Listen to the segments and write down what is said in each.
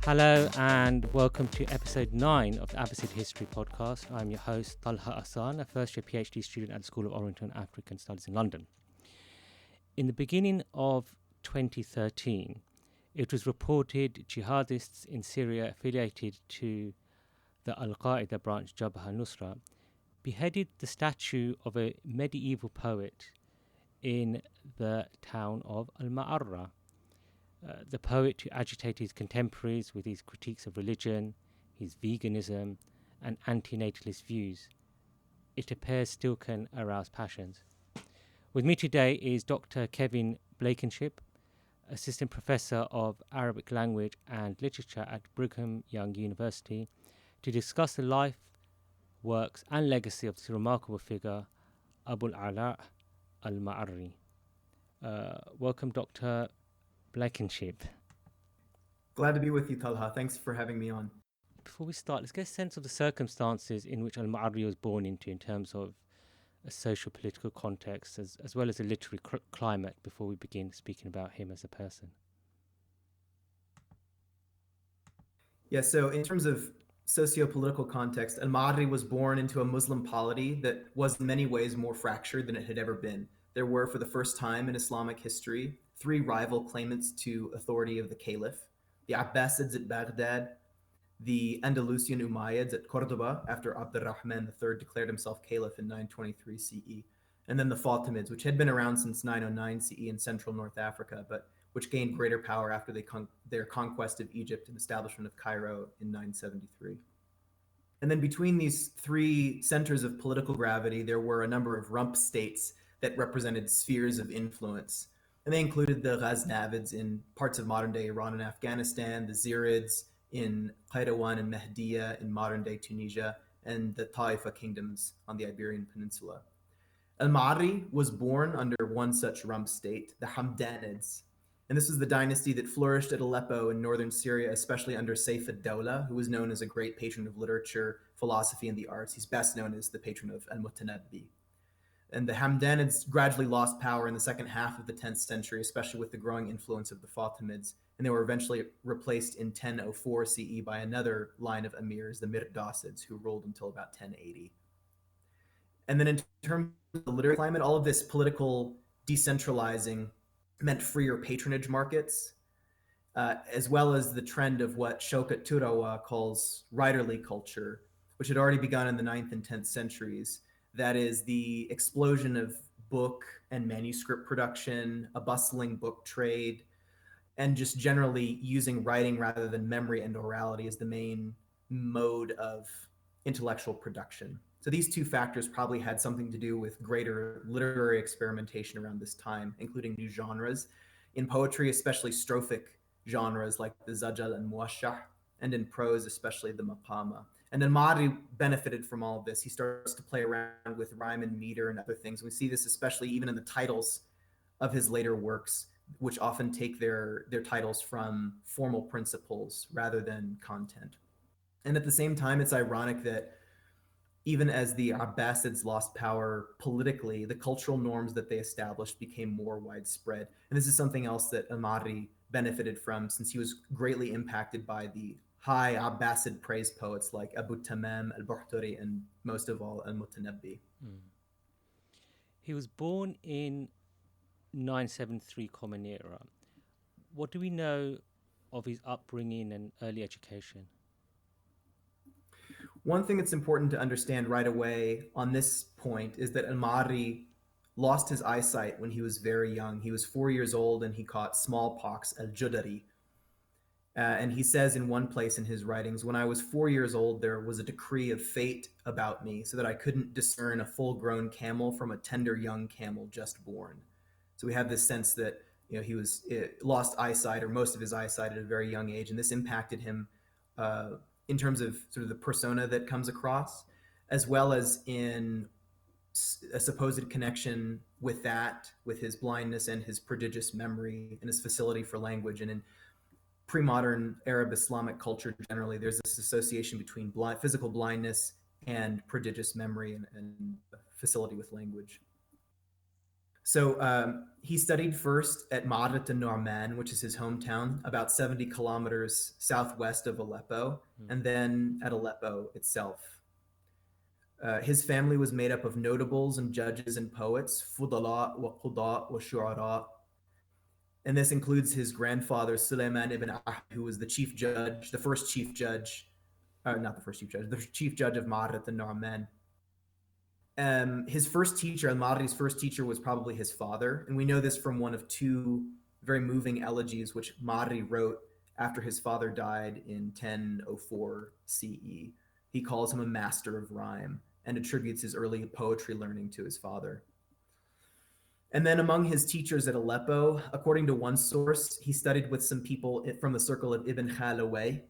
Hello and welcome to episode 9 of the Abbasid History Podcast. I'm your host, al-ʿAlāqq Ahsan, a first-year PhD student at the School of Oriental and African Studies in London. In the beginning of 2013, it was reported jihadists in Syria affiliated to the al-Qaeda branch Jabhat al-Nusra beheaded the statue of a medieval poet in the town of al-Maʿarrī. The poet who agitated his contemporaries with his critiques of religion, his veganism, and anti-natalist views, it appears still can arouse passions. With me today is Dr. Kevin Blankinship, Assistant Professor of Arabic Language and Literature at Brigham Young University, to discuss the life, works, and legacy of this remarkable figure, al-ʿAlāqq al-Maʿarrī. Welcome, Dr. Blankinship. Glad to be with you, Talha. Thanks for having me on. Before we start, let's get a sense of the circumstances in which al-Maʿarrī was born into in terms of a social political context as well as a literary climate before we begin speaking about him as a person. Yeah, so in terms of socio-political context, al-Maʿarrī was born into a Muslim polity that was in many ways more fractured than it had ever been. There were, for the first time in Islamic history, 3 rival claimants to authority of the Caliph: the Abbasids at Baghdad, the Andalusian Umayyads at Cordoba after Abd al-Rahman III declared himself Caliph in 923 CE, and then the Fatimids, which had been around since 909 CE in central North Africa, but which gained greater power after their conquest of Egypt and establishment of Cairo in 973. And then between these 3 centers of political gravity, there were a number of rump states that represented spheres of influence. And they included the Ghaznavids in parts of modern-day Iran and Afghanistan, the Zirids in Qayrawan and Mehdiya in modern-day Tunisia, and the Taifa kingdoms on the Iberian Peninsula. Al-Maʿarrī was born under one such rump state, the Hamdanids. And this was the dynasty that flourished at Aleppo in northern Syria, especially under Sayf ad-Dawla, who was known as a great patron of literature, philosophy, and the arts. He's best known as the patron of al-Mutanabbi. And the Hamdanids gradually lost power in the second half of the 10th century, especially with the growing influence of the Fatimids, and they were eventually replaced in 1004 CE by another line of emirs, the Mirdasids, who ruled until about 1080. And then in terms of the literary climate, all of this political decentralizing meant freer patronage markets, as well as the trend of what Shaukat Turawa calls writerly culture, which had already begun in the 9th and 10th centuries. That is the explosion of book and manuscript production, a bustling book trade, and just generally using writing rather than memory and orality as the main mode of intellectual production. So these 2 factors probably had something to do with greater literary experimentation around this time, including new genres. In poetry, especially strophic genres like the Zajal and Muwashshah, and in prose, especially the Maqama. And then al-Maʿarrī benefited from all of this. He starts to play around with rhyme and meter and other things. We see this especially even in the titles of his later works, which often take their titles from formal principles rather than content. And at the same time, it's ironic that even as the Abbasids lost power politically, the cultural norms that they established became more widespread. And this is something else that al-Maʿarrī benefited from, since he was greatly impacted by the high Abbasid praise poets like Abu Tamam al-Buhturi and most of all al-Mutanabbi. He was born in 973 Common Era. What do we know of his upbringing and early education? One thing that's important to understand right away on this point is that al-Maʿarrī lost his eyesight when he was very young. He was 4 years old and he caught smallpox, al-Judari. And he says in one place in his writings, "When I was 4 years old, there was a decree of fate about me so that I couldn't discern a full-grown camel from a tender young camel just born." So we have this sense that he was lost eyesight, or most of his eyesight, at a very young age, and this impacted him in terms of sort of the persona that comes across, as well as in a supposed connection with his blindness and his prodigious memory and his facility for language. And in pre-modern Arab Islamic culture generally, there's this association between physical blindness and prodigious memory and facility with language. So he studied first at Ma'arrat al-Nu'man, which is his hometown, about 70 kilometers southwest of Aleppo, and then at Aleppo itself. His family was made up of notables and judges and poets, fudala wa quda wa shu'ara. And this includes his grandfather, Suleiman ibn Ahmed, who was the chief judge, the first chief judge, not the first chief judge, the chief judge of Ma'arrat al-Nu'man. His first teacher, al-Maʻarrī's first teacher, was probably his father. And we know this from one of two very moving elegies which Maʻarrī wrote after his father died in 1004 CE. He calls him a master of rhyme and attributes his early poetry learning to his father. And then among his teachers at Aleppo, according to one source, he studied with some people from the circle of Ibn Khalawayh,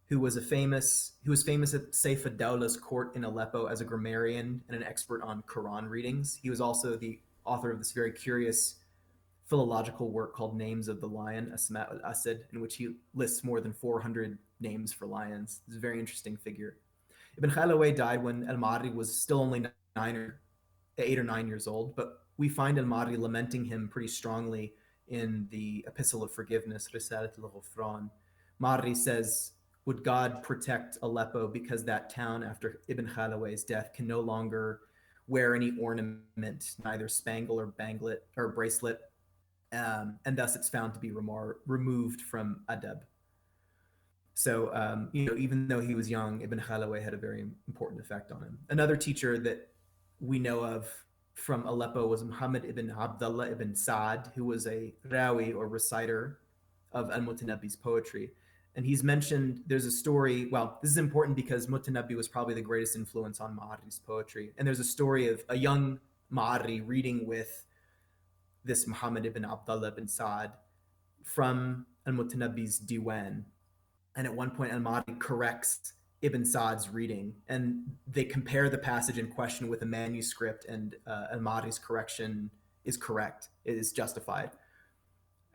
who was famous at Saif ad-Dawlah's court in Aleppo as a grammarian and an expert on Quran readings. He was also the author of this very curious philological work called Names of the Lion, Asma' al-Asad, in which he lists more than 400 names for lions. It's a very interesting figure. Ibn Khalawayh died when al-Maʻarrī was still only 8 or 9 years old, but we find al-Maʻarrī lamenting him pretty strongly in the Epistle of Forgiveness, Risalat al-Ghufran. Maʻarrī says, would God protect Aleppo because that town, after Ibn Khalawayh's death, can no longer wear any ornament, neither spangle or banglet or bracelet, and thus it's found to be removed from adab. So, even though he was young, Ibn Khalawayh had a very important effect on him. Another teacher that we know of from Aleppo was Muhammad ibn Abdullah ibn Sa'd, who was a rawi or reciter of al-Mutanabbi's poetry. And he's mentioned, there's a story, well, this is important because Mutanabbi was probably the greatest influence on Maʻarrī's poetry. And there's a story of a young Maʻarrī reading with this Muhammad ibn Abdullah ibn Sa'd from al-Mutanabbi's Diwan. And at one point, al-Maʻarrī corrects Ibn Sa'd's reading, and they compare the passage in question with a manuscript, and al-Maʻarrī's correction is correct, it is justified.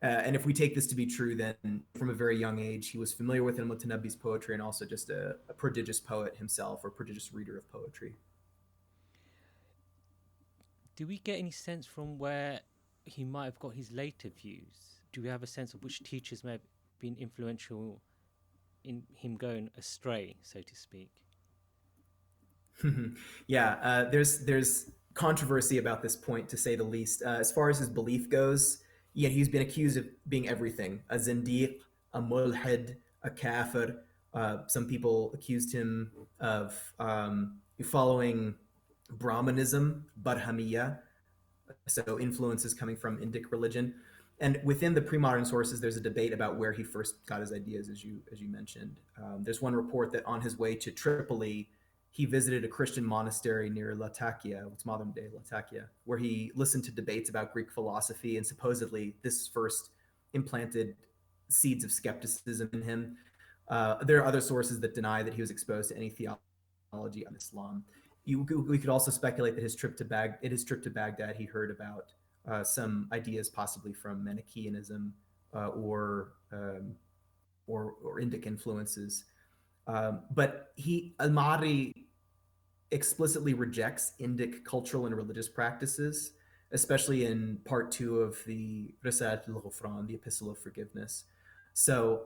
And if we take this to be true, then from a very young age, he was familiar with al-Mutanabbi's poetry and also just a prodigious poet himself, or prodigious reader of poetry. Do we get any sense from where he might have got his later views? Do we have a sense of which teachers may have been influential in him going astray, so to speak? Yeah, there's controversy about this point, to say the least. As far as his belief goes, yeah, he's been accused of being everything: a zindiq, a mulhid, a kafir. Some people accused him of following Brahmanism, Barhamiyya, so influences coming from Indic religion. And within the pre-modern sources, there's a debate about where he first got his ideas, as you mentioned. There's one report that on his way to Tripoli, he visited a Christian monastery near Latakia, what's modern day Latakia, where he listened to debates about Greek philosophy, and supposedly this first implanted seeds of skepticism in him. There are other sources that deny that he was exposed to any theology of Islam. We could also speculate that his trip to Baghdad, he heard about some ideas possibly from Manichaeanism or Indic influences. But al-Maʻarrī explicitly rejects Indic cultural and religious practices, especially in part 2 of the Risalat al-Ghufran, the Epistle of Forgiveness. So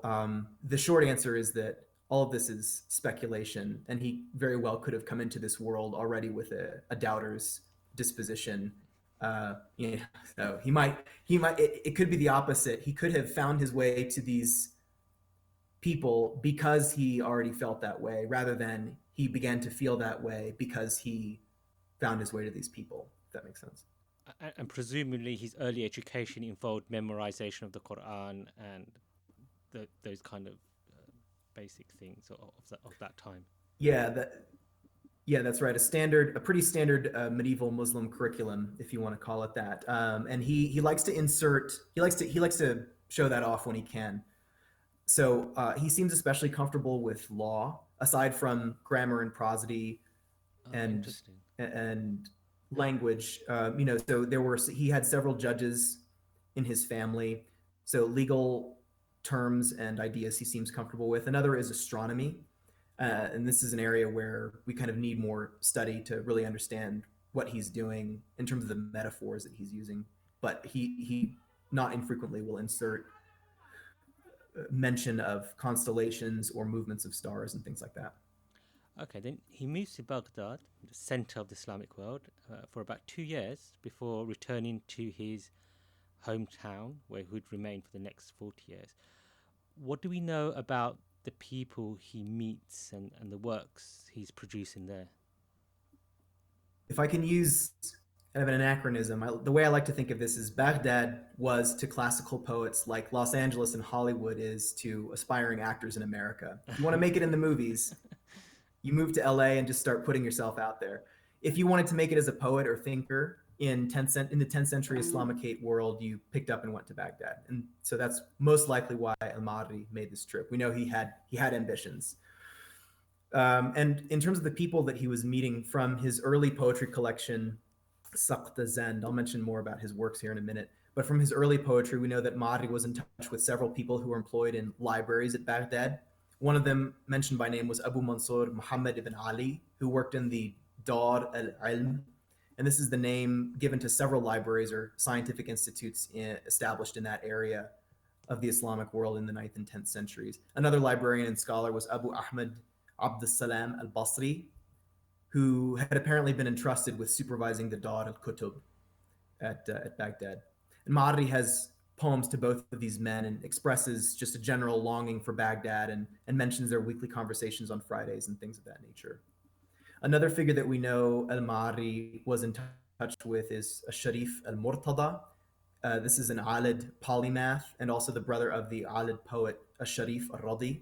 the short answer is that all of this is speculation, and he very well could have come into this world already with a doubter's disposition. So he might. It could be the opposite. He could have found his way to these people because he already felt that way, rather than he began to feel that way because he found his way to these people, if that makes sense. And presumably his early education involved memorization of the Quran and those kind of basic things of that time. Yeah, that's right. A pretty standard medieval Muslim curriculum, if you want to call it that. And he likes to show that off when he can. So he seems especially comfortable with law, aside from grammar and prosody, and language. So he had several judges in his family. So legal terms and ideas he seems comfortable with. Another is astronomy. And this is an area where we kind of need more study to really understand what he's doing in terms of the metaphors that he's using. but he not infrequently will insert mention of constellations or movements of stars and things like that. Okay, then he moves to Baghdad, the center of the Islamic world, for about 2 years before returning to his hometown, where he would remain for the next 40 years. What do we know about the people he meets and the works he's producing there? If I can use kind of an anachronism, the way I like to think of this is Baghdad was to classical poets like Los Angeles and Hollywood is to aspiring actors in America. If you want to make it in the movies, you move to LA and just start putting yourself out there. If you wanted to make it as a poet or thinker in the 10th century Islamicate world, you picked up and went to Baghdad. And so that's most likely why al-Maʿarrī made this trip. We know he had ambitions. And in terms of the people that he was meeting from his early poetry collection, Saqt Zand, I'll mention more about his works here in a minute. But from his early poetry, we know that Maʿarrī was in touch with several people who were employed in libraries at Baghdad. One of them mentioned by name was Abu Mansur Muhammad ibn Ali, who worked in the Dar al-Ilm. And this is the name given to several libraries or scientific institutes established in that area of the Islamic world in the 9th and 10th centuries. Another librarian and scholar was Abu Ahmad Abd al-Salam al-Basri, who had apparently been entrusted with supervising the Dar al-Kutub at Baghdad. And Maʿarrī has poems to both of these men and expresses just a general longing for Baghdad and mentions their weekly conversations on Fridays and things of that nature. Another figure that we know al-Maʿarrī was in touch with is Sharif al-Murtada. This is an Alid polymath and also the brother of the Alid poet Sharif al-Radi.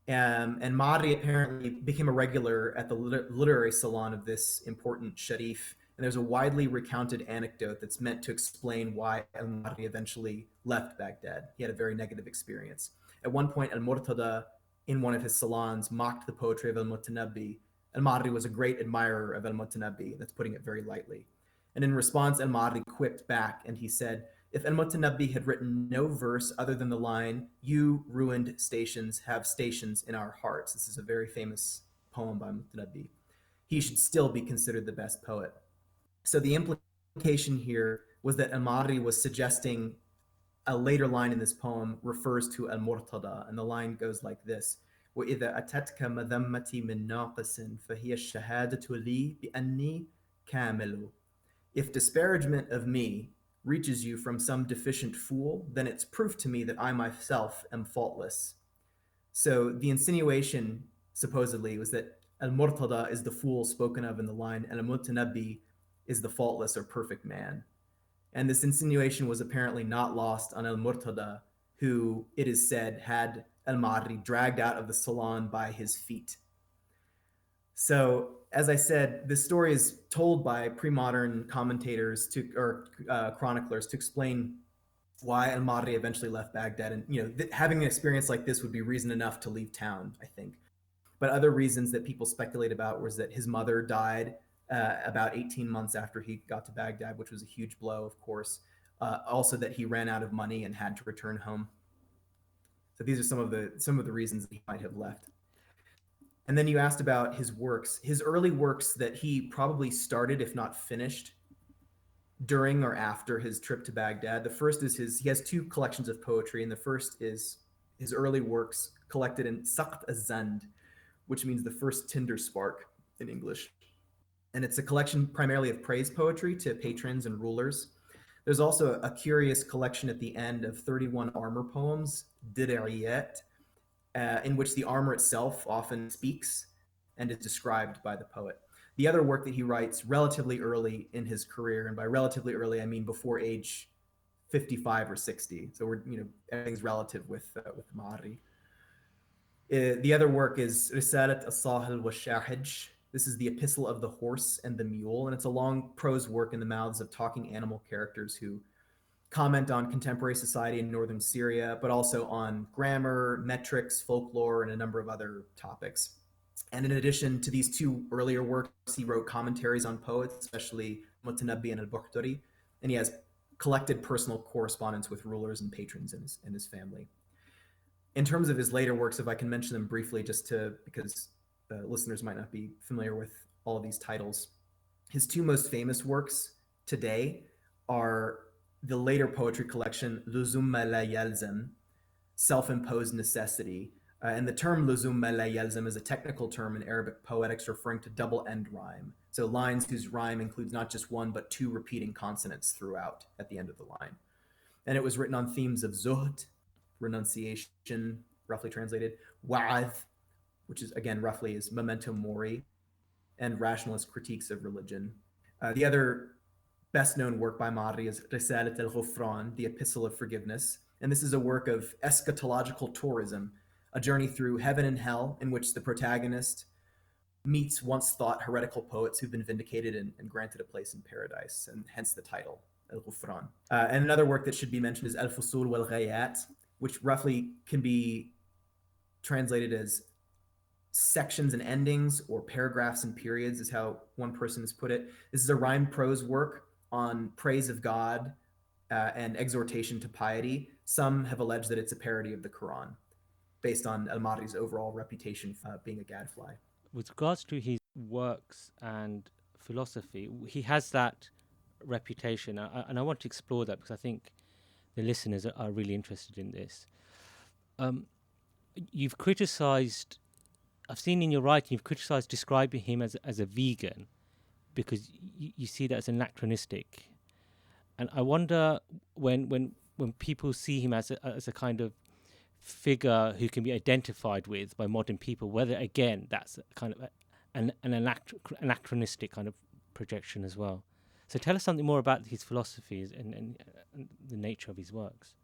And Maʿarrī apparently became a regular at the literary salon of this important Sharif. And there's a widely recounted anecdote that's meant to explain why al-Maʿarrī eventually left Baghdad. He had a very negative experience. At one point, al-Murtada, in one of his salons, mocked the poetry of al-Mutanabbi. Al-Maʿarrī was a great admirer of al-Mutanabbi. That's putting it very lightly. And in response, al-Maʿarrī quipped back and he said, if al-Mutanabbi had written no verse other than the line, "You ruined stations have stations in our hearts." This is a very famous poem by Mutanabbi. He should still be considered the best poet. So the implication here was that al-Maʿarrī was suggesting a later line in this poem refers to al-Murtada, and the line goes like this: وَإِذَا أَتَتْكَ مَذَمَّتِي مِن نَاقِصٍ فَهِيَ الشَّهَادَةُ لِي بِأَنِّي كَامِلُ. If disparagement of me reaches you from some deficient fool, then it's proof to me that I myself am faultless. So the insinuation, supposedly, was that al-Murtada is the fool spoken of in the line, and al-Mutanabbi is the faultless or perfect man. And this insinuation was apparently not lost on al-Murtada, who, it is said, had al-Maʿarrī dragged out of the salon by his feet. So, as I said, this story is told by pre-modern commentators or chroniclers to explain why al-Maʿarrī eventually left Baghdad. And having an experience like this would be reason enough to leave town, I think. But other reasons that people speculate about was that his mother died about 18 months after he got to Baghdad, which was a huge blow, of course. Also that he ran out of money and had to return home. So these are some of the reasons that he might have left. And then you asked about his works. His early works that he probably started, if not finished, during or after his trip to Baghdad. The first is he has two collections of poetry, and the first is his early works collected in Saqt Zand, which means the first tinder spark in English. And it's a collection primarily of praise poetry to patrons and rulers. There's also a curious collection at the end of 31 armor poems, Dir'iyat, in which the armor itself often speaks and is described by the poet. The other work that he writes relatively early in his career, and by relatively early I mean before age 55 or 60. So everything's relative with Maʿarrī. The other work is Risalat al-Sahil wa Shahij. This is the Epistle of the Horse and the Mule, and it's a long prose work in the mouths of talking animal characters who comment on contemporary society in northern Syria, but also on grammar, metrics, folklore, and a number of other topics. And in addition to these two earlier works, he wrote commentaries on poets, especially Mutanabbi and al-Bukhari, and he has collected personal correspondence with rulers and patrons in his family. In terms of his later works, if I can mention them briefly, because listeners might not be familiar with all of these titles, his two most famous works today are the later poetry collection لزوم ما لا يلزم, self-imposed necessity. And the term لزوم ما لا يلزم is a technical term in Arabic poetics referring to double-end rhyme. So lines whose rhyme includes not just one but two repeating consonants throughout at the end of the line. And it was written on themes of zuhd, renunciation, roughly translated, wa'adh, which is again roughly is memento mori, and rationalist critiques of religion. The other best known work by Maʻarrī is Risalat al-Ghufran, the Epistle of Forgiveness. And this is a work of eschatological tourism, a journey through heaven and hell in which the protagonist meets once thought heretical poets who've been vindicated and granted a place in paradise, and hence the title, Al-Ghufran. And another work that should be mentioned is Al-Fusul wal-Ghayat, which roughly can be translated as sections and endings, or paragraphs and periods, is how one person has put it. This is a rhymed prose work on praise of God and exhortation to piety. Some have alleged that it's a parody of the Quran, based on al-Maʻarrī's overall reputation for being a gadfly. With regards to his works and philosophy, he has that reputation, and I want to explore that because I think the listeners are really interested in this. You've criticized, I've seen in your writing, you've criticized describing him as a vegan because you see that as anachronistic. And I wonder when people see him as a kind of figure who can be identified with by modern people, whether again that's kind of an anachronistic kind of projection as well. So tell us something more about his philosophies and the nature of his works.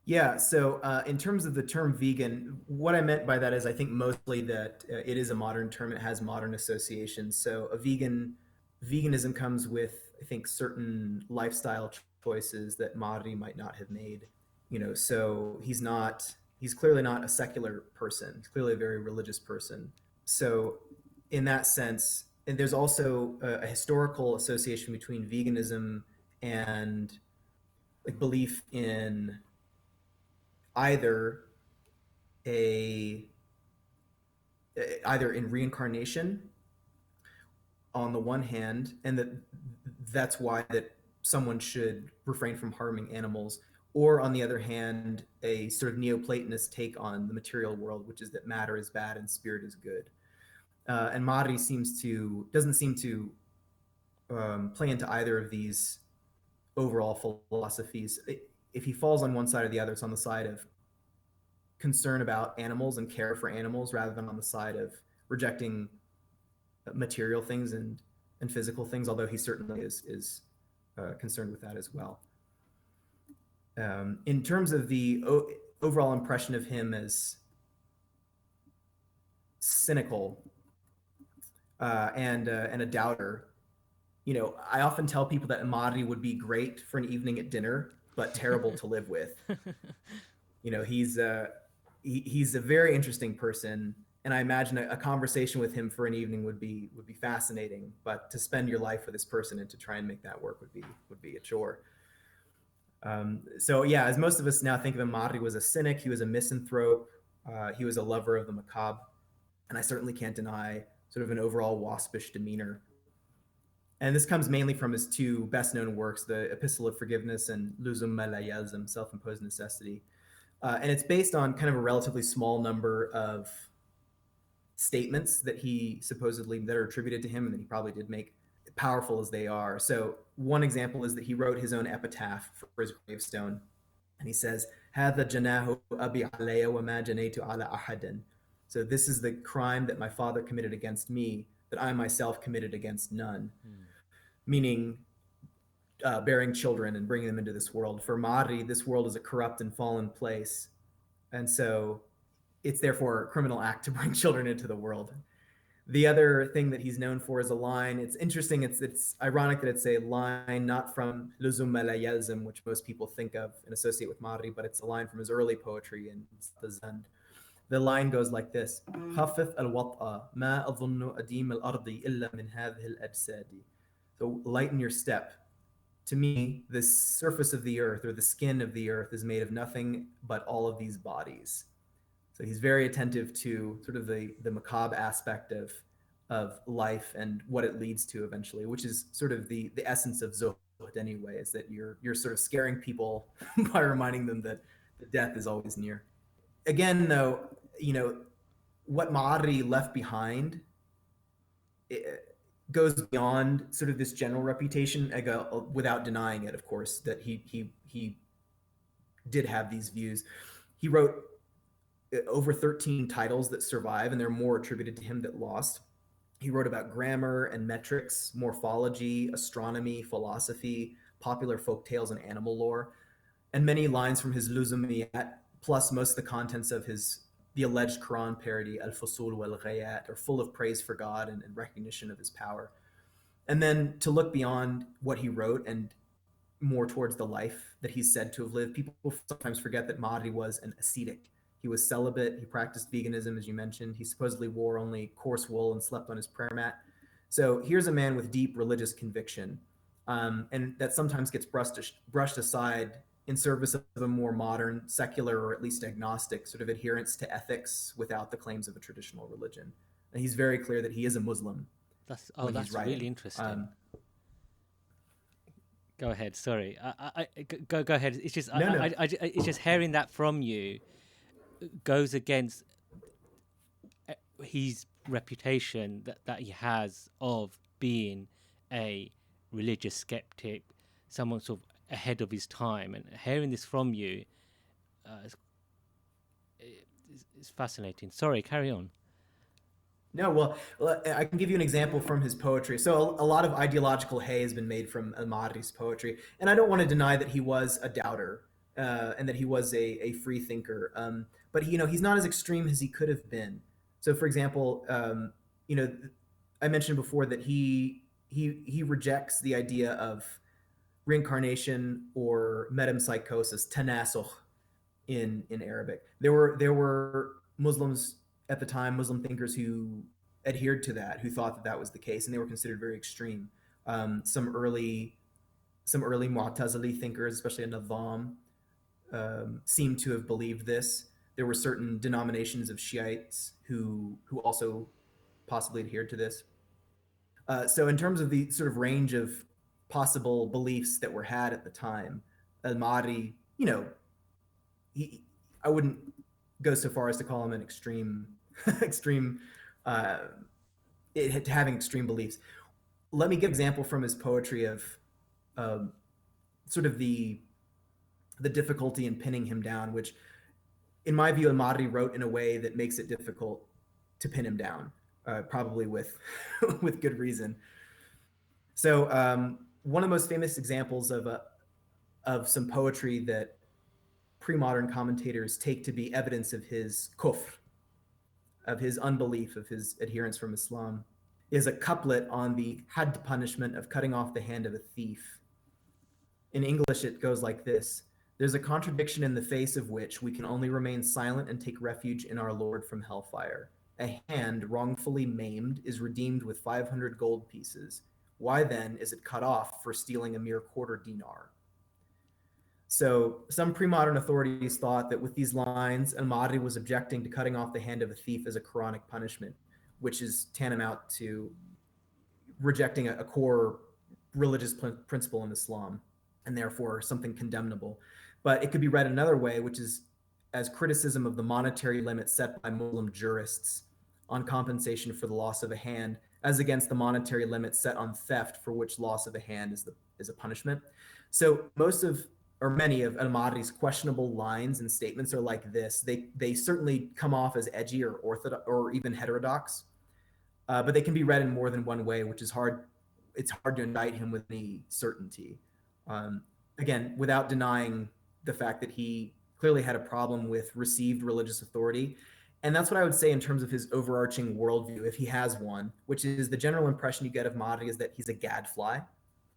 Yeah, so in terms of the term vegan, what I meant by that is I think mostly that it is a modern term. It has modern associations. So veganism comes with, I think, certain lifestyle choices that Maʻarrī might not have made. So he's clearly not a secular person. He's clearly a very religious person. So in that sense, and there's also a historical association between veganism and like belief in either in reincarnation on the one hand, and that's why that someone should refrain from harming animals, or on the other hand, a sort of Neoplatonist take on the material world, which is that matter is bad and spirit is good. And Maʻarrī doesn't seem to play into either of these overall philosophies. If he falls on one side or the other, it's on the side of concern about animals and care for animals rather than on the side of rejecting material things and physical things, although he certainly is concerned with that as well. In terms of the overall impression of him as cynical and a doubter, I often tell people that Maʻarrī would be great for an evening at dinner, but terrible to live with. He's a very interesting person, and I imagine a conversation with him for an evening would be fascinating. But to spend your life with this person and to try and make that work would be a chore. So yeah, as most of us now think of him, Maʻarrī was a cynic. He was a misanthrope. He was a lover of the macabre, and I certainly can't deny sort of an overall waspish demeanor. And this comes mainly from his two best-known works, the Epistle of Forgiveness and Luzum ma la yalzam, Self-Imposed Necessity. And it's based on kind of a relatively small number of statements that are attributed to him and that he probably did make, powerful as they are. So one example is that he wrote his own epitaph for his gravestone. And he says, هَذَا جَنَاهُ أَبِي عَلَيَّ وَمَا جَنَيْتُ عَلَى أَحَدٍ. So this is the crime that my father committed against me, that I myself committed against none. Meaning bearing children and bringing them into this world. For Maʻarrī, this world is a corrupt and fallen place. And so it's therefore a criminal act to bring children into the world. The other thing that he's known for is a line. It's interesting. It's ironic that it's a line not from Luzum ma la yalzam, which most people think of and associate with Maʻarrī, but it's a line from his early poetry in Zand. The line goes like this: خفف الوطأ ما أظن أديم الأرض إلا من هذه الأجساد. So lighten your step. To me, the surface of the earth, or the skin of the earth, is made of nothing but all of these bodies. So he's very attentive to sort of the macabre aspect of of life and what it leads to eventually, which is sort of the essence of zuhd anyway, is that you're sort of scaring people by reminding them that the death is always near. Again, though, what Maʻarrī left behind, it goes beyond sort of this general reputation, without denying it, of course, that he did have these views. He wrote over 13 titles that survive, and there are more attributed to him that lost. He wrote about grammar and metrics, morphology, astronomy, philosophy, popular folk tales, and animal lore. And many lines from his Luzumiyat, plus most of the contents of the alleged Quran parody, al-Fusul wal-Ghayat, are full of praise for God and recognition of his power. And then to look beyond what he wrote and more towards the life that he's said to have lived, people sometimes forget that Maʻarrī was an ascetic. He was celibate. He practiced veganism, as you mentioned. He supposedly wore only coarse wool and slept on his prayer mat. So here's a man with deep religious conviction, and that sometimes gets brushed aside in service of a more modern, secular, or at least agnostic sort of adherence to ethics without the claims of a traditional religion. And he's very clear that he is a Muslim. That's really interesting. Go ahead. Sorry, go ahead. It's just no. It's just hearing that from you goes against his reputation that he has of being a religious skeptic, someone sort of ahead of his time. And hearing this from you is fascinating. Sorry, carry on. No, well, I can give you an example from his poetry. So a lot of ideological hay has been made from al-Maʻarrī's poetry, and I don't want to deny that he was a doubter and that he was a free thinker. But he's not as extreme as he could have been. So, for example, I mentioned before that he rejects the idea of reincarnation or metempsychosis, tanasukh in Arabic. There were Muslims at the time, Muslim thinkers who adhered to that, who thought that was the case, and they were considered very extreme. Some early Mu'tazili thinkers, especially a Nizam, seem to have believed this. There were certain denominations of Shiites who also possibly adhered to this. So in terms of the sort of range of possible beliefs that were had at the time, al-Maʻarrī, I wouldn't go so far as to call him an extreme having extreme beliefs. Let me give an example from his poetry of sort of the difficulty in pinning him down, which in my view, al-Maʻarrī wrote in a way that makes it difficult to pin him down, probably with good reason. So one of the most famous examples of some poetry that pre-modern commentators take to be evidence of his kufr, of his unbelief, of his adherence from Islam, is a couplet on the had punishment of cutting off the hand of a thief. In English, it goes like this: "There's a contradiction in the face of which we can only remain silent and take refuge in our Lord from hellfire. A hand wrongfully maimed is redeemed with 500 gold pieces. Why then is it cut off for stealing a mere quarter dinar?" So some pre-modern authorities thought that with these lines, al-Maʻarrī was objecting to cutting off the hand of a thief as a Quranic punishment, which is tantamount to rejecting a core religious principle in Islam, and therefore something condemnable. But it could be read another way, which is as criticism of the monetary limit set by Muslim jurists on compensation for the loss of a hand, as against the monetary limit set on theft, for which loss of a hand is a punishment. So many of al-Maʻarrī's questionable lines and statements are like this. They certainly come off as edgy or orthodox or even heterodox, but they can be read in more than one way, which is hard. It's hard to indict him with any certainty. Again, without denying the fact that he clearly had a problem with received religious authority. And that's what I would say in terms of his overarching worldview, if he has one, which is the general impression you get of Maʻarrī is that he's a gadfly.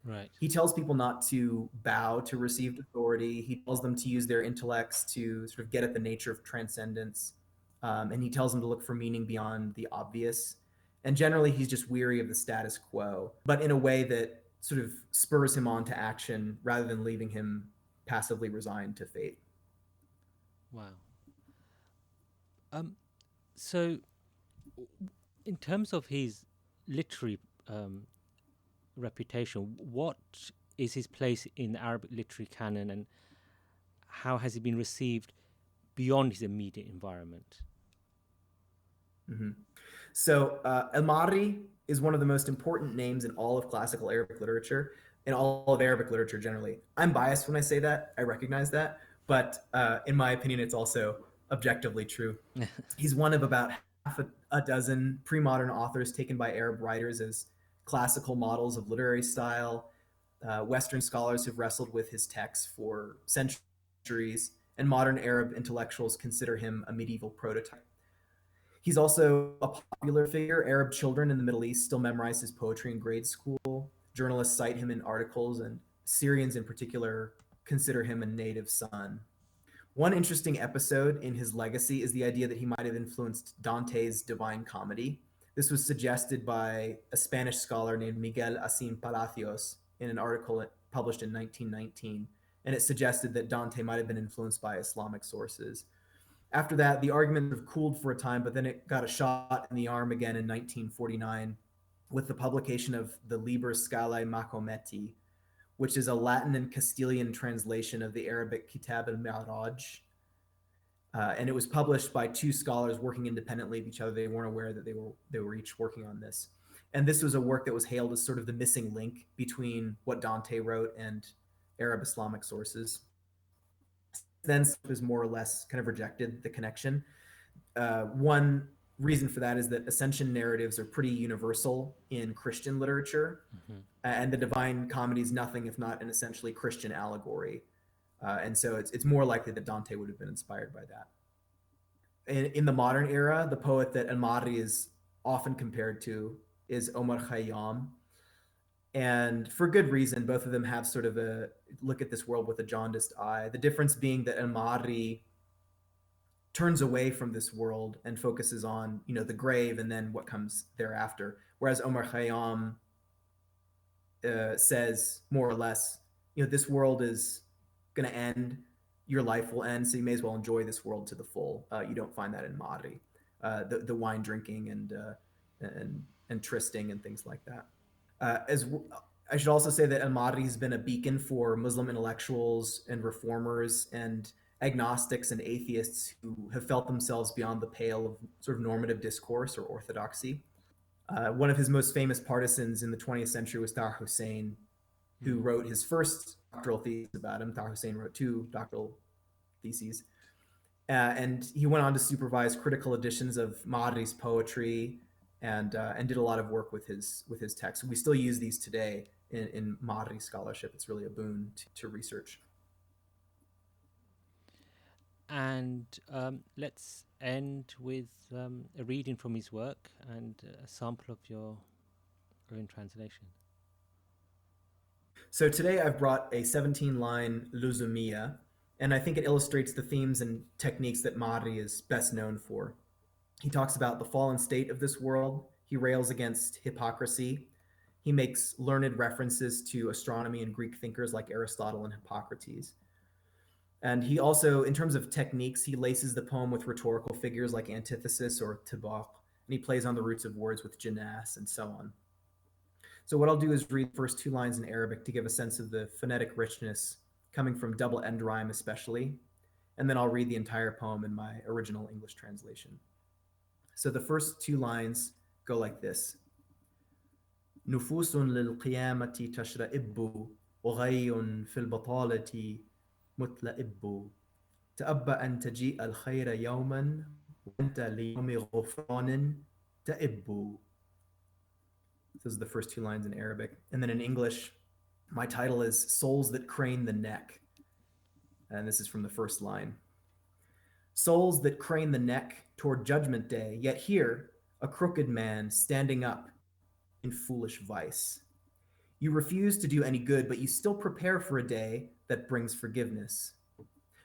Right. He tells people not to bow to received authority. He tells them to use their intellects to sort of get at the nature of transcendence. And he tells them to look for meaning beyond the obvious. And generally, he's just weary of the status quo, but in a way that sort of spurs him on to action rather than leaving him passively resigned to fate. Wow. So in terms of his literary reputation, what is his place in the Arabic literary canon, and how has he been received beyond his immediate environment? Mm-hmm. So al-Maʿarrī is one of the most important names in all of classical Arabic literature, in all of Arabic literature generally. I'm biased when I say that. I recognize that. But in my opinion, it's also objectively true. He's one of about half a dozen pre-modern authors taken by Arab writers as classical models of literary style. Western scholars have wrestled with his texts for centuries, and modern Arab intellectuals consider him a medieval prototype. He's also a popular figure. Arab children in the Middle East still memorize his poetry in grade school. Journalists cite him in articles, and Syrians in particular consider him a native son. One interesting episode in his legacy is the idea that he might have influenced Dante's Divine Comedy. This was suggested by a Spanish scholar named Miguel Asim Palacios in an article published in 1919, and it suggested that Dante might have been influenced by Islamic sources. After that, the argument sort of cooled for a time, but then it got a shot in the arm again in 1949 with the publication of the Liber Scalae Mahometi, which is a Latin and Castilian translation of the Arabic Kitab al-Maʿarrī. And it was published by two scholars working independently of each other. They weren't aware that they were each working on this. And this was a work that was hailed as sort of the missing link between what Dante wrote and Arab Islamic sources. Then is more or less kind of rejected the connection. One reason for that is that ascension narratives are pretty universal in Christian literature, and the Divine Comedy is nothing if not an essentially Christian allegory. And so it's more likely that Dante would have been inspired by that. In the modern era, the poet that al-Maʿarrī is often compared to is Omar Khayyam. And for good reason, both of them have sort of a look at this world with a jaundiced eye. The difference being that al-Maʿarrī turns away from this world and focuses on, the grave and then what comes thereafter. Whereas Omar Khayyam says more or less, this world is going to end, your life will end, so you may as well enjoy this world to the full. You don't find that in Maʿarrī, the wine drinking and trysting and things like that. I should also say that al-Maʿarrī has been a beacon for Muslim intellectuals and reformers and agnostics and atheists who have felt themselves beyond the pale of sort of normative discourse or orthodoxy. One of his most famous partisans in the 20th century was Taha Hussein, who wrote his first doctoral thesis about him. Taha Hussein wrote 2 doctoral theses. And he went on to supervise critical editions of Maʿarrī's poetry and did a lot of work with his texts. We still use these today in Maʿarrī scholarship. It's really a boon to research. And let's end with a reading from his work and a sample of your own translation. So today I've brought a 17-line Luzumiyya, and I think it illustrates the themes and techniques that Maʿarrī is best known for. He talks about the fallen state of this world. He rails against hypocrisy. He makes learned references to astronomy and Greek thinkers like Aristotle and Hippocrates. And he also, in terms of techniques, he laces the poem with rhetorical figures like antithesis or tibaq, and he plays on the roots of words with jinas and so on. So what I'll do is read the first 2 lines in Arabic to give a sense of the phonetic richness coming from double end rhyme especially, and then I'll read the entire poem in my original English translation. So the first 2 lines go like this. نفوس للقيامة تشرئب وغي في البطالة متلئب تأبى أن تجيء الخير يوما وأنت ليوم غفران تئب. Those are the first 2 lines in Arabic. And then in English, my title is Souls That Crane the Neck. And this is from the first line. Souls that crane the neck toward judgment day, yet here, a crooked man standing up in foolish vice. You refuse to do any good, but you still prepare for a day that brings forgiveness.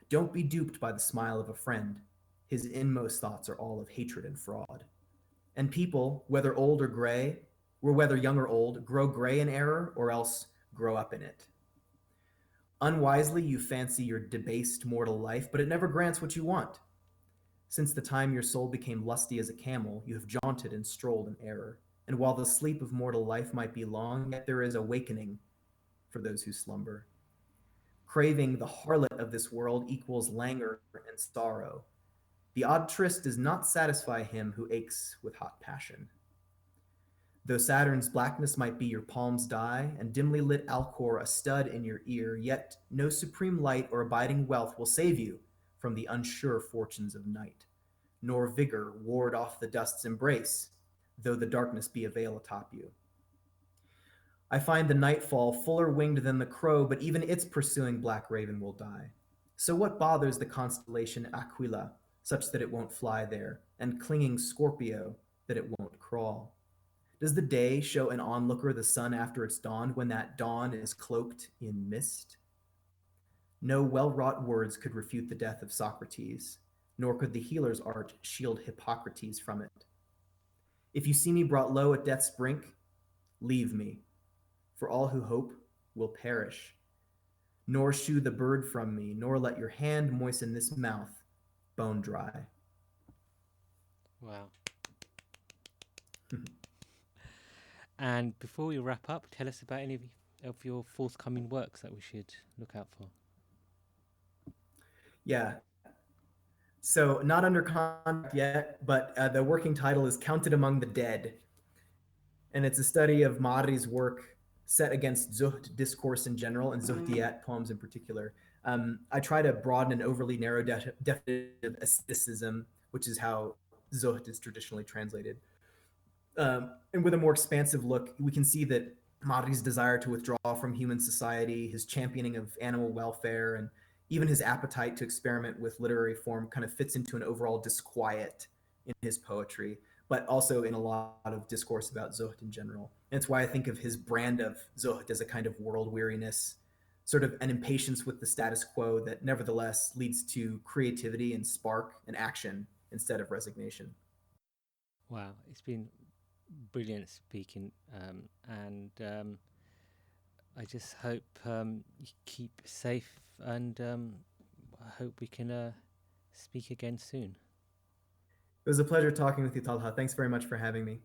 Don't be duped by the smile of a friend. His inmost thoughts are all of hatred and fraud. And people, whether old or gray, or whether young or old, grow gray in error or else grow up in it. Unwisely, you fancy your debased mortal life, but it never grants what you want. Since the time your soul became lusty as a camel, you have jaunted and strolled in error. And while the sleep of mortal life might be long, yet there is awakening for those who slumber. Craving the harlot of this world equals languor and sorrow. The odd tryst does not satisfy him who aches with hot passion. Though Saturn's blackness might be your palm's dye, and dimly lit Alcor a stud in your ear, yet no supreme light or abiding wealth will save you from the unsure fortunes of night, nor vigor ward off the dust's embrace, though the darkness be a veil atop you. I find the nightfall fuller winged than the crow, but even its pursuing black raven will die. So what bothers the constellation Aquila, such that it won't fly there, and clinging Scorpio, that it won't crawl? Does the day show an onlooker the sun after it's dawned, when that dawn is cloaked in mist? No well-wrought words could refute the death of Socrates, nor could the healer's art shield Hippocrates from it. If you see me brought low at death's brink, leave me, for all who hope will perish. Nor shoo the bird from me, nor let your hand moisten this mouth, bone dry. Wow. And before we wrap up, tell us about any of your forthcoming works that we should look out for. Yeah. So, not under contract yet, but the working title is Counted Among the Dead. And it's a study of Maʻarrī's work set against Zuhd discourse in general and Zuhdiyat poems in particular. I try to broaden an overly narrow definition of aestheticism, which is how Zuhd is traditionally translated. And with a more expansive look, we can see that Maʻarrī's desire to withdraw from human society, his championing of animal welfare, and even his appetite to experiment with literary form kind of fits into an overall disquiet in his poetry, but also in a lot of discourse about Zuhd in general. And it's why I think of his brand of Zuhd as a kind of world weariness, sort of an impatience with the status quo that nevertheless leads to creativity and spark and action instead of resignation. Wow, it's been brilliant speaking, and I just hope you keep safe, and I hope we can speak again soon. It was a pleasure talking with you, Talha. Thanks very much for having me.